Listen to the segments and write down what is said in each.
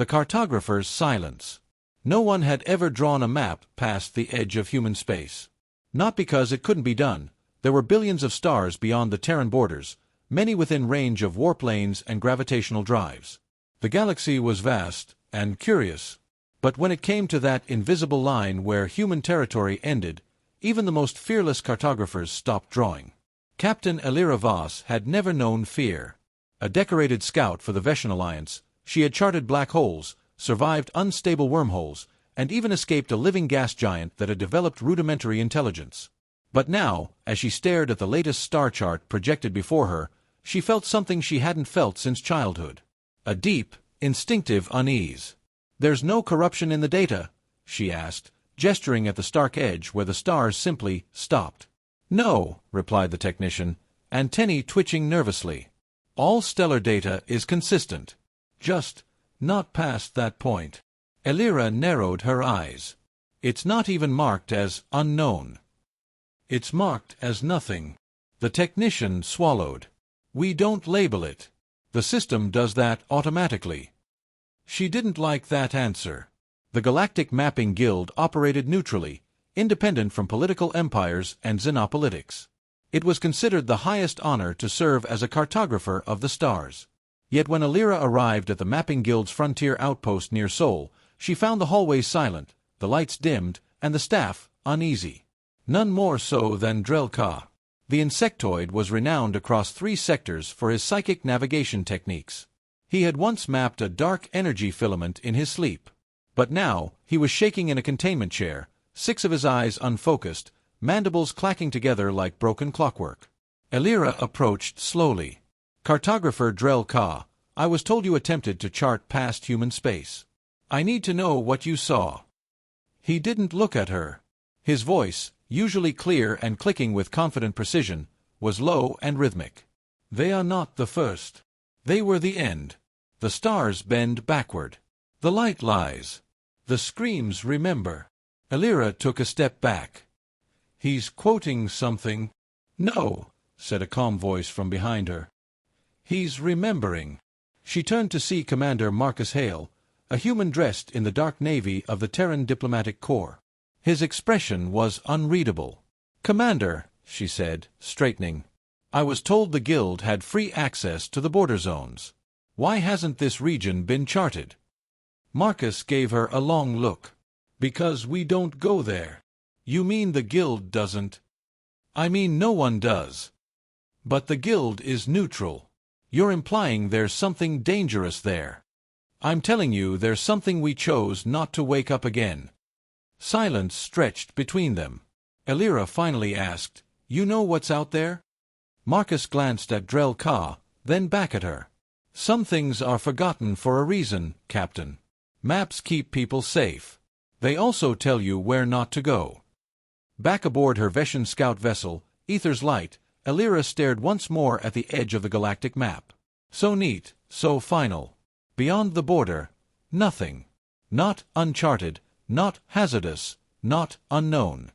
The cartographer's silence. No one had ever drawn a map past the edge of human space. Not because it couldn't be done. There were billions of stars beyond the Terran borders, many within range of warp lanes and gravitational drives. The galaxy was vast and curious. But when it came to that invisible line where human territory ended, even the most fearless cartographers stopped drawing. Captain Elira Vos had never known fear. A decorated scout for the Veshan Alliance, she had charted black holes, survived unstable wormholes, and even escaped a living gas giant that had developed rudimentary intelligence. But now, as she stared at the latest star chart projected before her, she felt something she hadn't felt since childhood. A deep, instinctive unease. "There's no corruption in the data?" she asked, gesturing at the stark edge where the stars simply stopped. "No," replied the technician, antennae twitching nervously. "All stellar data is consistent. Just not past that point." Elira narrowed her eyes. "It's not even marked as unknown. It's marked as nothing." The technician swallowed. "We don't label it. The system does that automatically." She didn't like that answer. The Galactic Mapping Guild operated neutrally, independent from political empires and xenopolitics. It was considered the highest honor to serve as a cartographer of the stars. Yet when Elira arrived at the Mapping Guild's frontier outpost near Sol, she found the hallways silent, the lights dimmed, and the staff uneasy. None more so than Derelict. The insectoid was renowned across 3 sectors for his psychic navigation techniques. He had once mapped a dark energy filament in his sleep. But now, he was shaking in a containment chair, 6 of his eyes unfocused, mandibles clacking together like broken clockwork. Elira approached slowly. "Cartographer Derelict, I was told you attempted to chart past human space. I need to know what you saw." He didn't look at her. His voice, usually clear and clicking with confident precision, was low and rhythmic. "They are not the first. They were the end. The stars bend backward. The light lies. The screams remember." Elira took a step back. "He's quoting something." "No," said a calm voice from behind her. "He's remembering." She turned to see Commander Marcus Hale, a human dressed in the dark navy of the Terran Diplomatic Corps. His expression was unreadable. "Commander," she said, straightening, "I was told the Guild had free access to the border zones. Why hasn't this region been charted?" Marcus gave her a long look. "Because we don't go there." "You mean the Guild doesn't?" "I mean no one does. But the Guild is neutral. You're implying there's something dangerous there. I'm telling you there's something we chose not to wake up again." Silence stretched between them. Elira finally asked, "You know what's out there?" Marcus glanced at Derelict, then back at her. "Some things are forgotten for a reason, Captain. Maps keep people safe. They also tell you where not to go." Back aboard her Veshan scout vessel, Ether's Light, Elira stared once more at the edge of the galactic map. So neat, so final. Beyond the border, nothing. Not uncharted, not hazardous, not unknown.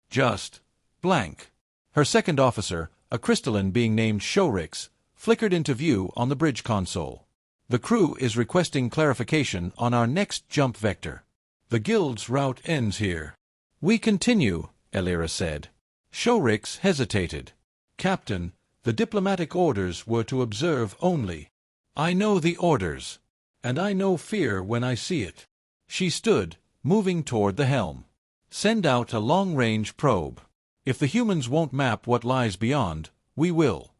Just blank. Her second officer, a crystalline being named Shorix, flickered into view on the bridge console. "The crew is requesting clarification on our next jump vector. The Guild's route ends here." "We continue," Elira said. Shorix hesitated. "Captain, the diplomatic orders were to observe only." "I know the orders. And I know fear when I see it." She stood, moving toward the helm. "Send out a long-range probe. If the humans won't map what lies beyond, we will."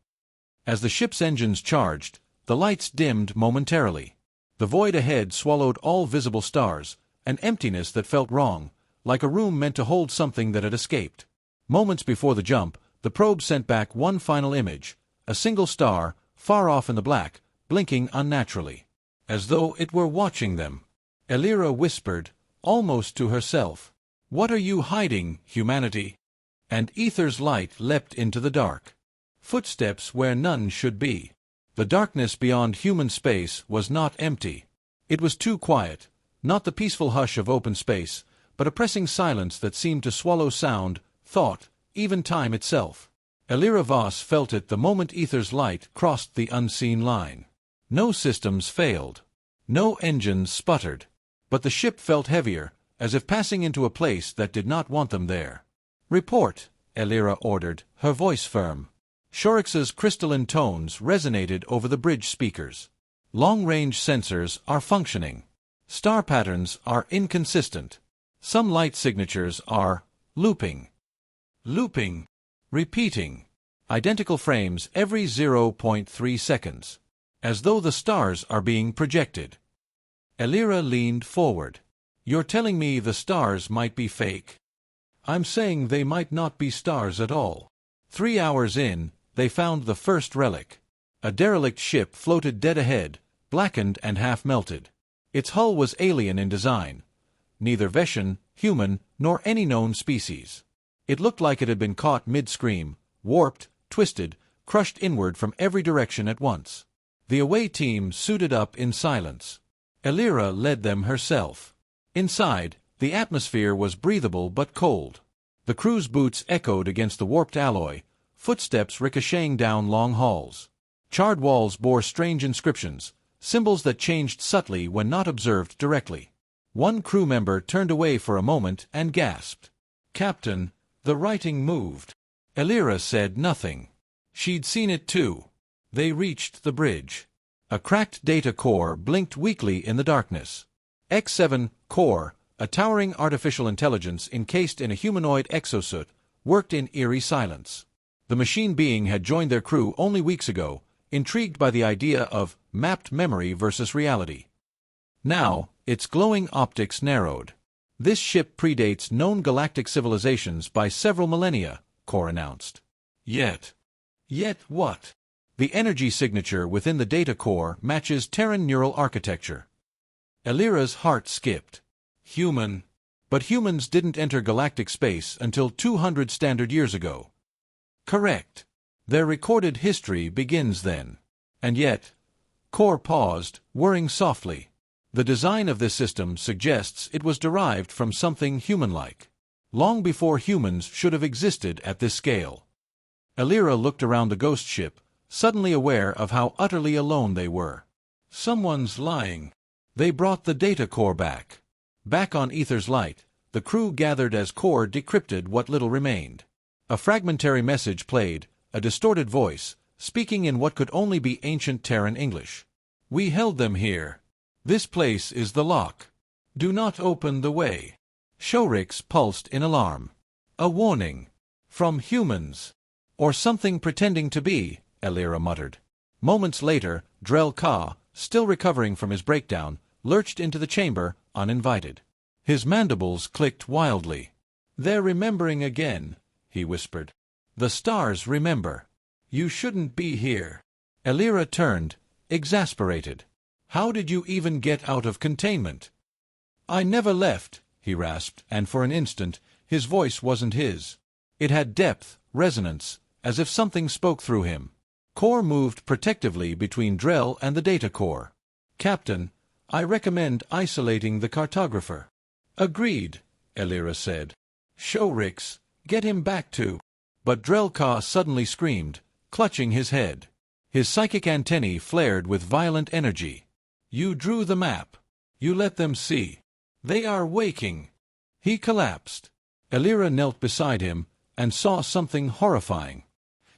As the ship's engines charged, the lights dimmed momentarily. The void ahead swallowed all visible stars, an emptiness that felt wrong, like a room meant to hold something that had escaped. Moments before the jump, the probe sent back one final image, a single star, far off in the black, blinking unnaturally. As though it were watching them. Elira whispered, almost to herself, "What are you hiding, humanity?" And Ether's Light leapt into the dark. Footsteps where none should be. The darkness beyond human space was not empty. It was too quiet, not the peaceful hush of open space, but a pressing silence that seemed to swallow sound, thought, even time itself. Elira Vos felt it the moment Ether's Light crossed the unseen line. No systems failed. No engines sputtered. But the ship felt heavier, as if passing into a place that did not want them there. "Report," Elira ordered, her voice firm. Shorix's crystalline tones resonated over the bridge speakers. "Long-range sensors are functioning. Star patterns are inconsistent. Some light signatures are looping. Repeating. Identical frames every 0.3 seconds. As though the stars are being projected." Elira leaned forward. "You're telling me the stars might be fake?" "I'm saying they might not be stars at all." 3 hours in, they found the first relic. A derelict ship floated dead ahead, blackened and half-melted. Its hull was alien in design. Neither Veshan, human, nor any known species. It looked like it had been caught mid-scream, warped, twisted, crushed inward from every direction at once. The away team suited up in silence. Elira led them herself. Inside, the atmosphere was breathable but cold. The crew's boots echoed against the warped alloy, footsteps ricocheting down long halls. Charred walls bore strange inscriptions, symbols that changed subtly when not observed directly. One crew member turned away for a moment and gasped. "Captain, the writing moved." Elira said nothing. She'd seen it too. They reached the bridge. A cracked data core blinked weakly in the darkness. X7 Core, a towering artificial intelligence encased in a humanoid exosuit, worked in eerie silence. The machine being had joined their crew only weeks ago, intrigued by the idea of mapped memory versus reality. Now, its glowing optics narrowed. "This ship predates known galactic civilizations by several millennia," Core announced. Yet what? "The energy signature within the data core matches Terran neural architecture." Elira's heart skipped. Human. But humans didn't enter galactic space until 200 standard years ago. Correct. Their recorded history begins then. And yet, Core paused, whirring softly. The design of this system suggests it was derived from something human-like. Long before humans should have existed at this scale. Elira looked around the ghost ship, suddenly aware of how utterly alone they were. Someone's lying. They brought the data core back. Back on Ether's light, the crew gathered as Core decrypted what little remained. A fragmentary message played, a distorted voice, speaking in what could only be ancient Terran English. "We held them here. This place is the lock. Do not open the way." Shorix pulsed in alarm. "A warning. From humans. Or something pretending to be," Elira muttered. Moments later, Drell Ka, still recovering from his breakdown, lurched into the chamber, uninvited. His mandibles clicked wildly. "They're remembering again," he whispered. "The stars remember. You shouldn't be here." Elira turned, exasperated. "How did you even get out of containment?" "I never left," he rasped, and for an instant, his voice wasn't his. It had depth, resonance, as if something spoke through him. Core moved protectively between Drell and the data core. "Captain, I recommend isolating the cartographer." "Agreed," Elira said. "Shorix, get him back to—" But Drell Ka suddenly screamed, clutching his head. His psychic antennae flared with violent energy. "You drew the map. You let them see. They are waking." He collapsed. Elira knelt beside him and saw something horrifying.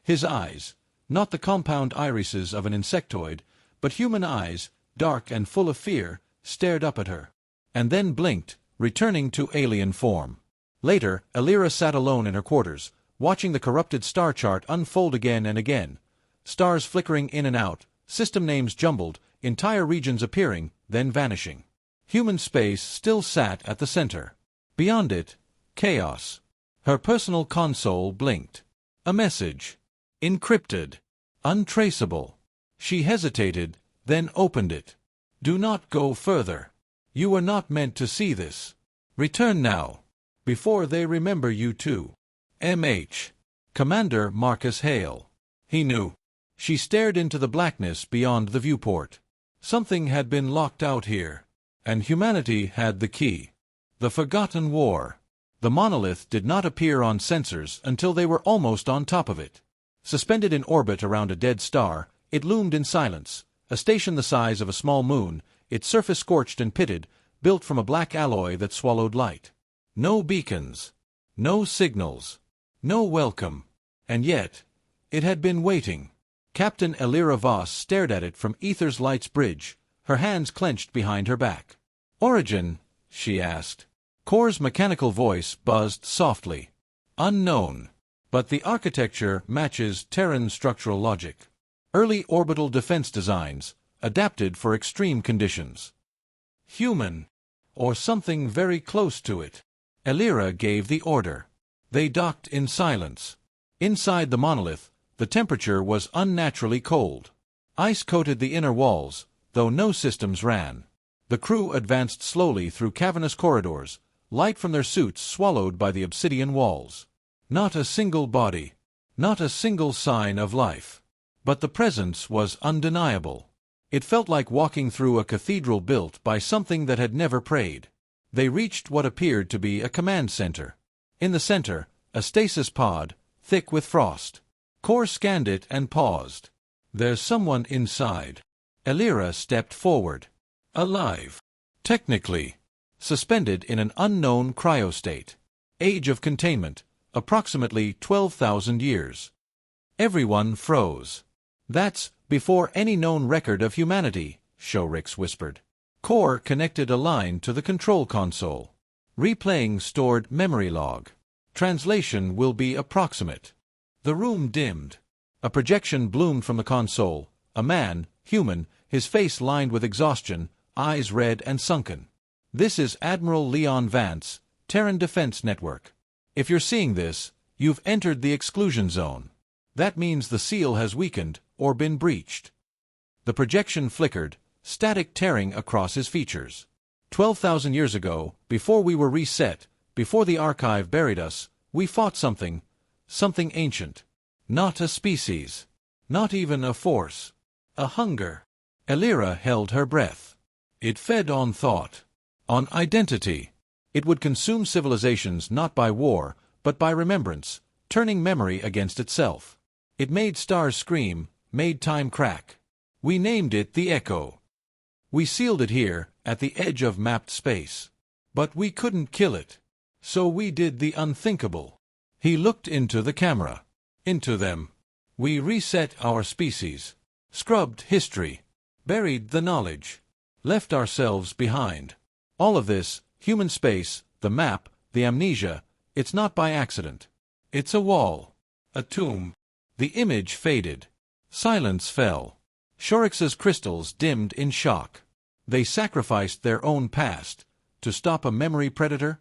His eyes, not the compound irises of an insectoid, but human eyes, dark and full of fear, stared up at her. And then blinked, returning to alien form. Later, Elira sat alone in her quarters, watching the corrupted star chart unfold again and again. Stars flickering in and out, system names jumbled, entire regions appearing, then vanishing. Human space still sat at the center. Beyond it, chaos. Her personal console blinked. A message. Encrypted. Untraceable. She hesitated, then opened it. "Do not go further. You were not meant to see this. Return now, before they remember you too. M.H. Commander Marcus Hale." He knew. She stared into the blackness beyond the viewport. Something had been locked out here, and humanity had the key. The Forgotten War. The monolith did not appear on sensors until they were almost on top of it. Suspended in orbit around a dead star, it loomed in silence, a station the size of a small moon, its surface scorched and pitted, built from a black alloy that swallowed light. No beacons. No signals. No welcome. And yet, it had been waiting. Captain Elira Vos stared at it from Ether's Light's bridge, her hands clenched behind her back. "Origin?" she asked. Core's mechanical voice buzzed softly. "Unknown. But the architecture matches Terran structural logic. Early orbital defense designs, adapted for extreme conditions. Human. Or something very close to it." Elira gave the order. They docked in silence. Inside the monolith, the temperature was unnaturally cold. Ice coated the inner walls, though no systems ran. The crew advanced slowly through cavernous corridors, light from their suits swallowed by the obsidian walls. Not a single body. Not a single sign of life. But the presence was undeniable. It felt like walking through a cathedral built by something that had never prayed. They reached what appeared to be a command center. In the center, a stasis pod, thick with frost. Core scanned it and paused. "There's someone inside." Elira stepped forward. "Alive. Technically. Suspended in an unknown cryostate. Age of containment, approximately 12,000 years." Everyone froze. "That's before any known record of humanity," Shorix whispered. Core connected a line to the control console. "Replaying stored memory log. Translation will be approximate." The room dimmed. A projection bloomed from the console. A man, human, his face lined with exhaustion, eyes red and sunken. "This is Admiral Leon Vance, Terran Defense Network. If you're seeing this, you've entered the exclusion zone. That means the seal has weakened or been breached." The projection flickered, static tearing across his features. 12,000 years ago, before we were reset, before the archive buried us, we fought something ancient. Not a species. Not even a force. A hunger." Elira held her breath. It fed on thought. On identity. It would consume civilizations not by war, but by remembrance, turning memory against itself. It made stars scream, made time crack. We named it the Echo. We sealed it here, at the edge of mapped space. But we couldn't kill it. So we did the unthinkable. He looked into the camera. Into them. We reset our species. Scrubbed history. Buried the knowledge. Left ourselves behind. All of this, human space, the map, the amnesia, it's not by accident. It's a wall. A tomb. The image faded. Silence fell. Shorix's crystals dimmed in shock. They sacrificed their own past to stop a memory predator?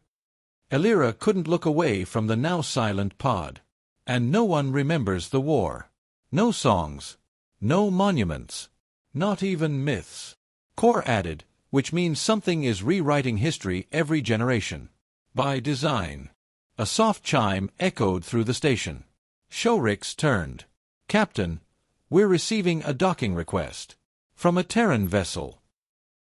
Elira couldn't look away from the now silent pod. And no one remembers the war. No songs. No monuments. Not even myths. Core added, which means something is rewriting history every generation. By design. A soft chime echoed through the station. Shorix turned. "Captain, we're receiving a docking request. From a Terran vessel."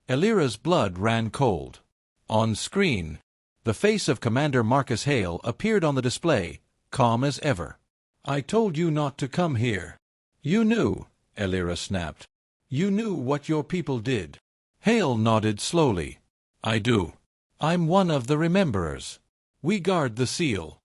Elira's blood ran cold. On screen, the face of Commander Marcus Hale appeared on the display, calm as ever. "I told you not to come here." "You knew," Elira snapped. "You knew what your people did." Hale nodded slowly. "I do. I'm one of the rememberers. We guard the seal.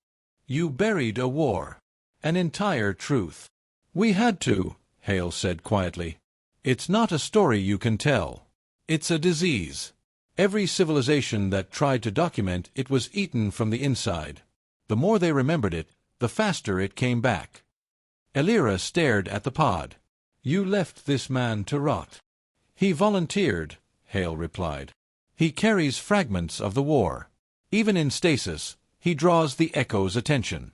You buried a war. An entire truth." "We had to," Hale said quietly. "It's not a story you can tell. It's a disease. Every civilization that tried to document it was eaten from the inside. The more they remembered it, the faster it came back." Elira stared at the pod. "You left this man to rot." "He volunteered," Hale replied. "He carries fragments of the war. Even in stasis, he draws the Echo's attention.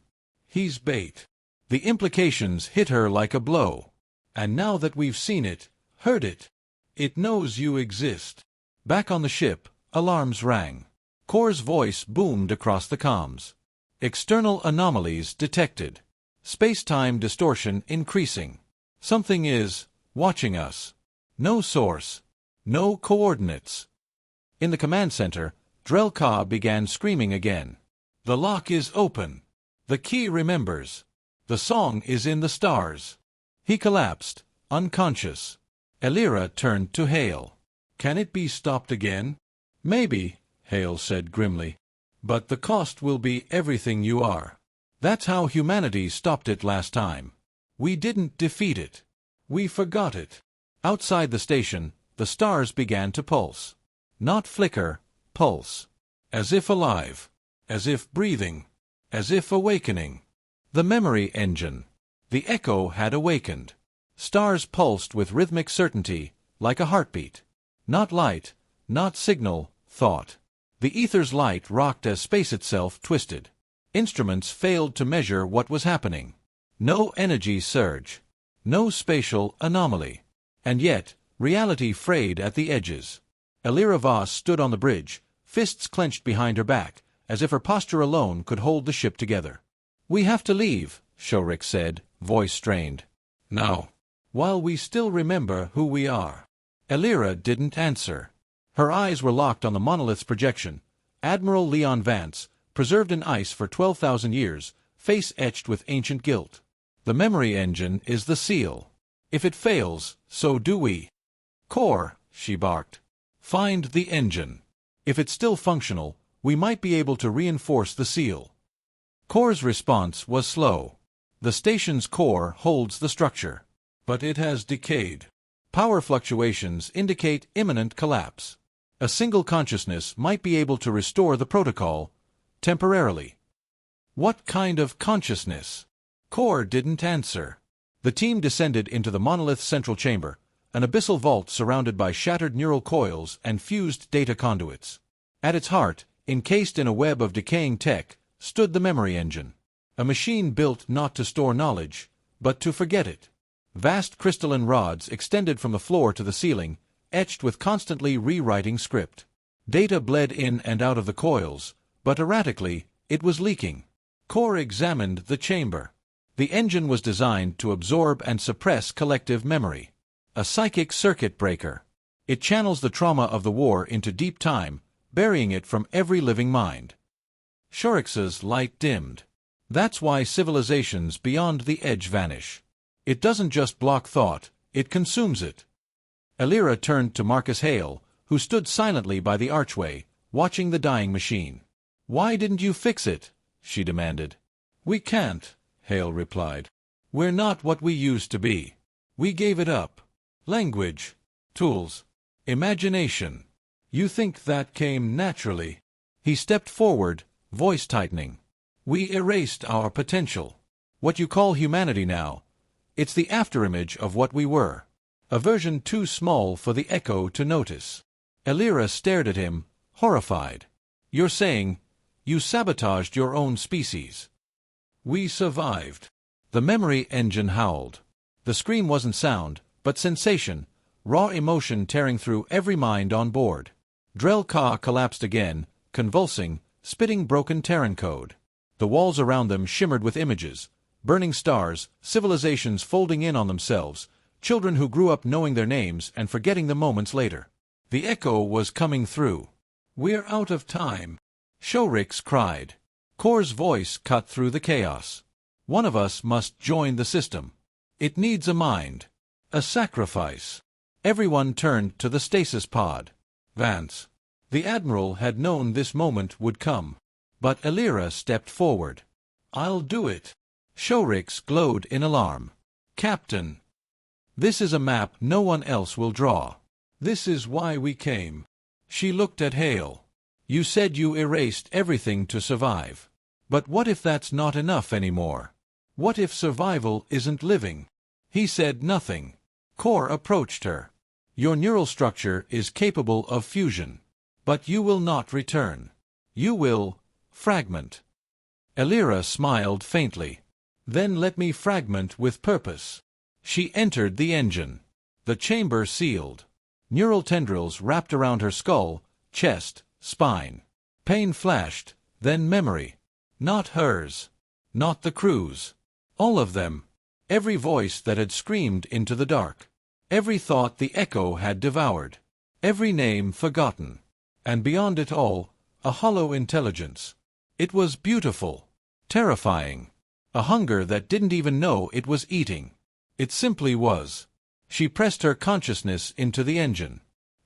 He's bait." The implications hit her like a blow. "And now that we've seen it, heard it, it knows you exist." Back on the ship, alarms rang. Core's voice boomed across the comms. "External anomalies detected. Space-time distortion increasing. Something is watching us. No source. No coordinates." In the command center, Drell began screaming again. "The lock is open. The key remembers. The song is in the stars." He collapsed, unconscious. Elira turned to Hale. Can it be stopped again? Maybe, Hale said grimly. But the cost will be everything you are. That's how humanity stopped it last time. We didn't defeat it. We forgot it. Outside the station, the stars began to pulse. Not flicker, pulse. As if alive. As if breathing. As if awakening. The memory engine. The echo had awakened. Stars pulsed with rhythmic certainty, like a heartbeat. Not light, not signal, thought. The ether's light rocked as space itself twisted. Instruments failed to measure what was happening. No energy surge. No spatial anomaly. And yet, reality frayed at the edges. Elira Vos stood on the bridge, fists clenched behind her back, as if her posture alone could hold the ship together. "We have to leave," Shorik said, voice strained. "Now. While we still remember who we are." Elira didn't answer. Her eyes were locked on the monolith's projection. Admiral Leon Vance, preserved in ice for 12,000 years, face etched with ancient guilt. The memory engine is the seal. If it fails, so do we. "Core," she barked. "Find the engine. If it's still functional, we might be able to reinforce the seal." Core's response was slow. The station's core holds the structure. But it has decayed. Power fluctuations indicate imminent collapse. A single consciousness might be able to restore the protocol, temporarily. What kind of consciousness? Core didn't answer. The team descended into the monolith's central chamber, an abyssal vault surrounded by shattered neural coils and fused data conduits. At its heart, encased in a web of decaying tech, stood the memory engine. A machine built not to store knowledge, but to forget it. Vast crystalline rods extended from the floor to the ceiling, etched with constantly rewriting script. Data bled in and out of the coils, but erratically, it was leaking. Core examined the chamber. The engine was designed to absorb and suppress collective memory. A psychic circuit breaker. It channels the trauma of the war into deep time, burying it from every living mind. Shorix's light dimmed. That's why civilizations beyond the edge vanish. It doesn't just block thought, it consumes it. Elira turned to Marcus Hale, who stood silently by the archway, watching the dying machine. "Why didn't you fix it?" she demanded. "We can't," Hale replied. "We're not what we used to be. We gave it up. Language, tools, imagination. You think that came naturally?" He stepped forward, voice tightening. "We erased our potential. What you call humanity now, it's the afterimage of what we were. A version too small for the echo to notice." Elira stared at him, horrified. "You're saying you sabotaged your own species?" "We survived." The memory engine howled. The scream wasn't sound, but sensation, raw emotion tearing through every mind on board. Drel-Ka collapsed again, convulsing, spitting broken Terran code. The walls around them shimmered with images, burning stars, civilizations folding in on themselves, children who grew up knowing their names and forgetting them moments later. The echo was coming through. "We're out of time," Shorix cried. Core's voice cut through the chaos. "One of us must join the system. It needs a mind. A sacrifice." Everyone turned to the stasis pod. Vance. The Admiral had known this moment would come. But Elira stepped forward. "I'll do it." Shorix glowed in alarm. "Captain, this is a map no one else will draw. This is why we came." She looked at Hale. "You said you erased everything to survive. But what if that's not enough anymore? What if survival isn't living?" He said nothing. Core approached her. "Your neural structure is capable of fusion. But you will not return. You will fragment." Elira smiled faintly. "Then let me fragment with purpose." She entered the engine. The chamber sealed. Neural tendrils wrapped around her skull, chest, spine. Pain flashed, then memory. Not hers. Not the crew's. All of them. Every voice that had screamed into the dark. Every thought the echo had devoured. Every name forgotten. And beyond it all, a hollow intelligence. It was beautiful. Terrifying. A hunger that didn't even know it was eating. It simply was. She pressed her consciousness into the engine.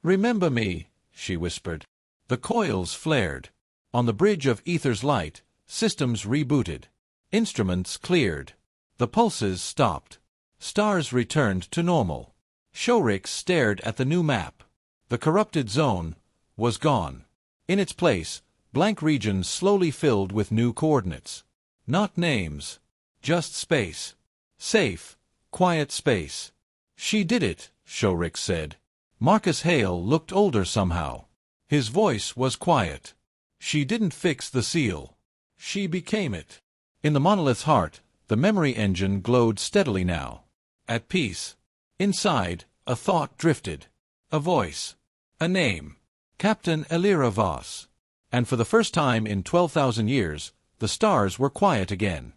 "Remember me," she whispered. The coils flared. On the bridge of ether's light, systems rebooted. Instruments cleared. The pulses stopped. Stars returned to normal. Shorix stared at the new map. The corrupted zone was gone. In its place, blank regions slowly filled with new coordinates. Not names. Just space. Safe, quiet space. "She did it," Shorix said. Marcus Hale looked older somehow. His voice was quiet. "She didn't fix the seal. She became it." In the monolith's heart, the memory engine glowed steadily now. At peace. Inside, a thought drifted. A voice. A name. Captain Elira Vos. And for the first time in 12,000 years, the stars were quiet again.